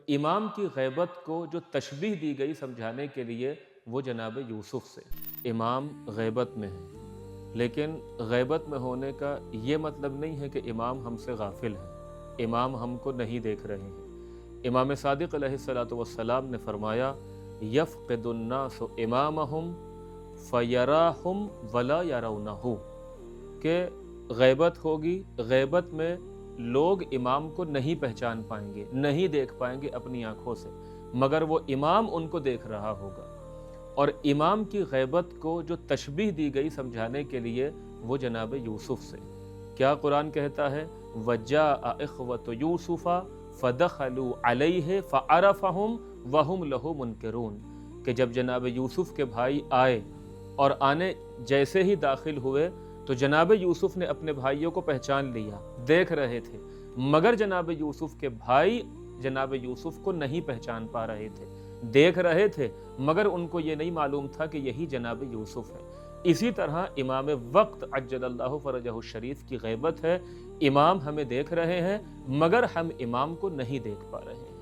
امام کی غیبت کو جو تشبیہ دی گئی سمجھانے کے لیے وہ جناب یوسف سے۔ امام غیبت میں ہے، لیکن غیبت میں ہونے کا یہ مطلب نہیں ہے کہ امام ہم سے غافل ہے، امام ہم کو نہیں دیکھ رہے ہیں۔ امام صادق علیہ الصلوۃ والسلام نے فرمایا یفقد الناس امامہم فیراہم ولا یرونہ، کہ غیبت ہوگی، غیبت میں لوگ امام کو نہیں پہچان پائیں گے، نہیں دیکھ پائیں گے اپنی آنکھوں سے، مگر وہ امام ان کو دیکھ رہا ہوگا۔ اور امام کی غیبت کو جو تشبیہ دی گئی سمجھانے کے لیے وہ جناب یوسف سے۔ کیا قرآن کہتا ہے وَجَاءَ إِخْوَةُ يُوسُفَ فَدَخَلُوا عَلَيْهِ فَعَرَفَهُمْ وَهُمْ لَهُ مُنْكِرُونَ، کہ جب جناب یوسف کے بھائی آئے اور آنے جیسے ہی داخل ہوئے تو جناب یوسف نے اپنے بھائیوں کو پہچان لیا، دیکھ رہے تھے، مگر جناب یوسف کے بھائی جناب یوسف کو نہیں پہچان پا رہے تھے، دیکھ رہے تھے مگر ان کو یہ نہیں معلوم تھا کہ یہی جناب یوسف ہے۔ اسی طرح امام وقت عجل اللہ فرجہ الشریف کی غیبت ہے، امام ہمیں دیکھ رہے ہیں مگر ہم امام کو نہیں دیکھ پا رہے ہیں۔